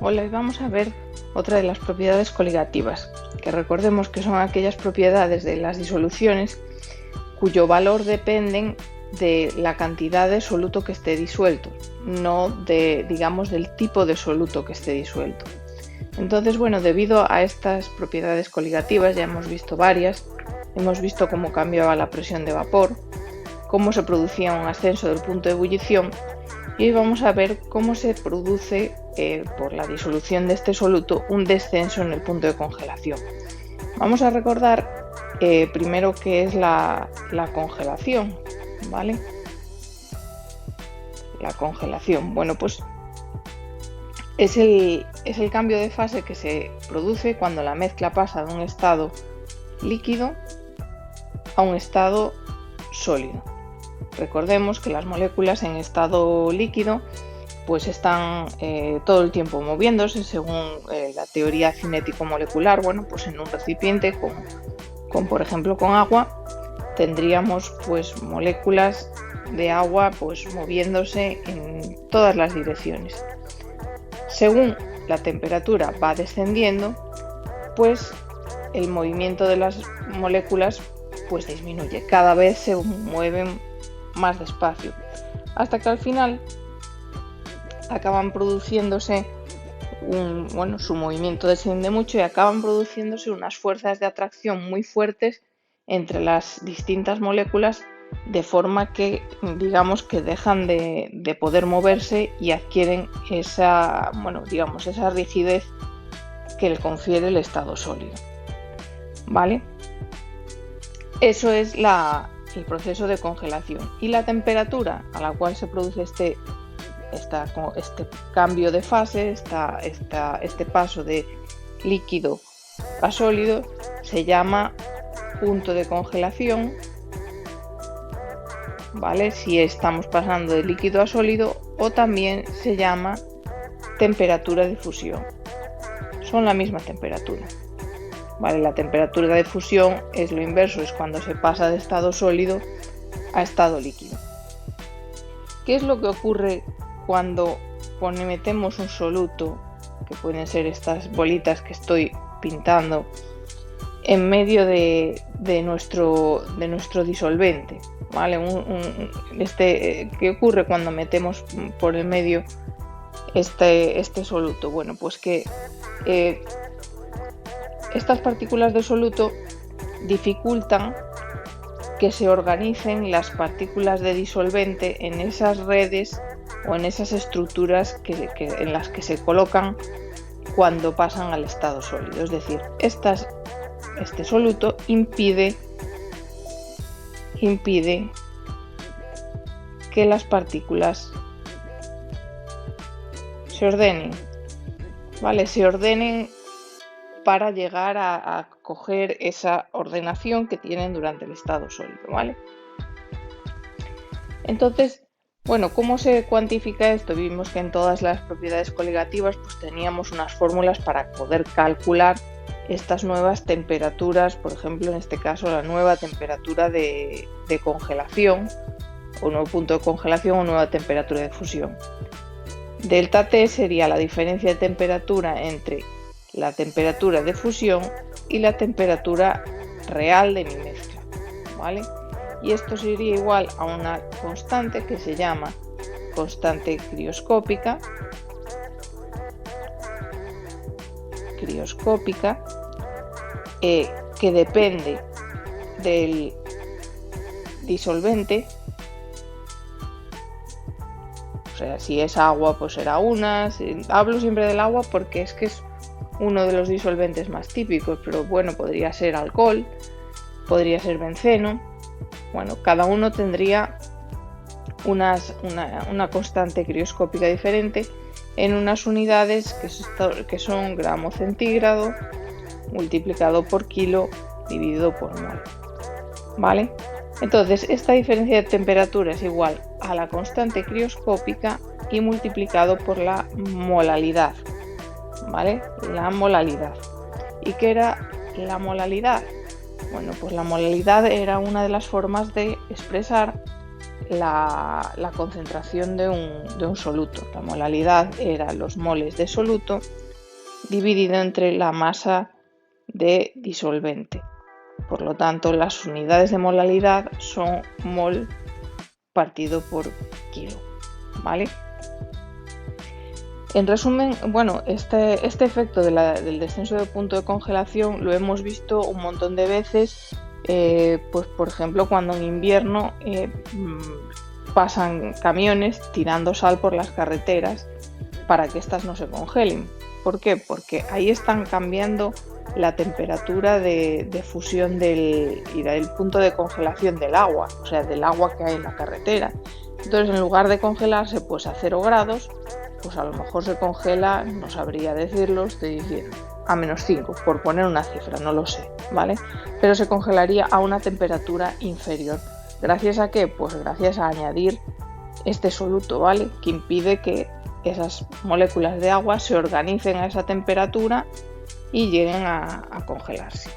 Hola, y vamos a ver otra de las propiedades coligativas, que recordemos que son aquellas propiedades de las disoluciones cuyo valor dependen de la cantidad de soluto que esté disuelto, no del tipo de soluto que esté disuelto. Entonces, bueno, debido a estas propiedades coligativas, ya hemos visto varias, hemos visto cómo cambiaba la presión de vapor, cómo se producía un ascenso del punto de ebullición, y hoy vamos a ver cómo se produce por la disolución de este soluto un descenso en el punto de congelación. Vamos a recordar primero qué es la congelación, ¿vale? La congelación, bueno, pues es el cambio de fase que se produce cuando la mezcla pasa de un estado líquido a un estado sólido. Recordemos que las moléculas en estado líquido pues están todo el tiempo moviéndose según la teoría cinético-molecular. Bueno, pues en un recipiente con por ejemplo con agua tendríamos pues moléculas de agua pues moviéndose en todas las direcciones. Según la temperatura va descendiendo, pues el movimiento de las moléculas pues disminuye, cada vez se mueven más despacio, hasta que al final acaban produciéndose su movimiento desciende mucho y acaban produciéndose unas fuerzas de atracción muy fuertes entre las distintas moléculas, de forma que digamos que dejan de poder moverse y adquieren esa rigidez que le confiere el estado sólido, ¿vale? Eso es el proceso de congelación, y la temperatura a la cual se produce este cambio de fase, este paso de líquido a sólido, se llama punto de congelación, ¿vale? Si estamos pasando de líquido a sólido, o también se llama temperatura de fusión. Son la misma temperatura, ¿vale? La temperatura de fusión es lo inverso, es cuando se pasa de estado sólido a estado líquido. ¿Qué es lo que ocurre cuando metemos un soluto, que pueden ser estas bolitas que estoy pintando, en medio de nuestro disolvente, ¿vale? ¿Qué ocurre cuando metemos por el medio este soluto? Bueno, pues que estas partículas de soluto dificultan que se organicen las partículas de disolvente en esas redes o en esas estructuras en las que se colocan cuando pasan al estado sólido. Es decir, este soluto impide que las partículas se ordenen, ¿vale? Se ordenen para llegar a coger esa ordenación que tienen durante el estado sólido, ¿vale? Entonces, bueno, ¿cómo se cuantifica esto? Vimos que en todas las propiedades coligativas pues teníamos unas fórmulas para poder calcular estas nuevas temperaturas, por ejemplo, en este caso la nueva temperatura de congelación, o nuevo punto de congelación, o nueva temperatura de fusión. Delta T sería la diferencia de temperatura entre la temperatura de fusión y la temperatura real de mi mezcla, ¿vale? Y esto sería igual a una constante que se llama constante crioscópica, que depende del disolvente. O sea, si es agua, pues será una. Hablo siempre del agua porque es que es uno de los disolventes más típicos, pero bueno, podría ser alcohol, podría ser benceno. Bueno, cada uno tendría una constante crioscópica diferente en unas unidades que son gramo centígrado multiplicado por kilo dividido por mol, ¿vale? Entonces, esta diferencia de temperatura es igual a la constante crioscópica y multiplicado por la molalidad, ¿vale? La molalidad. ¿Y qué era la molalidad? Bueno, pues la molalidad era una de las formas de expresar la concentración de un soluto. La molalidad era los moles de soluto dividido entre la masa de disolvente. Por lo tanto, las unidades de molalidad son mol partido por kilo, ¿vale? En resumen, bueno, este efecto del descenso de punto de congelación lo hemos visto un montón de veces, pues por ejemplo cuando en invierno pasan camiones tirando sal por las carreteras para que éstas no se congelen. ¿Por qué? Porque ahí están cambiando la temperatura de fusión y del punto de congelación del agua, o sea, del agua que hay en la carretera. Entonces, en lugar de congelarse pues a 0 grados, pues a lo mejor se congela, no sabría decirlo, estoy diciendo, a -5, por poner una cifra, no lo sé, ¿vale? Pero se congelaría a una temperatura inferior. ¿Gracias a qué? Pues gracias a añadir este soluto, ¿vale? Que impide que esas moléculas de agua se organicen a esa temperatura y lleguen a congelarse.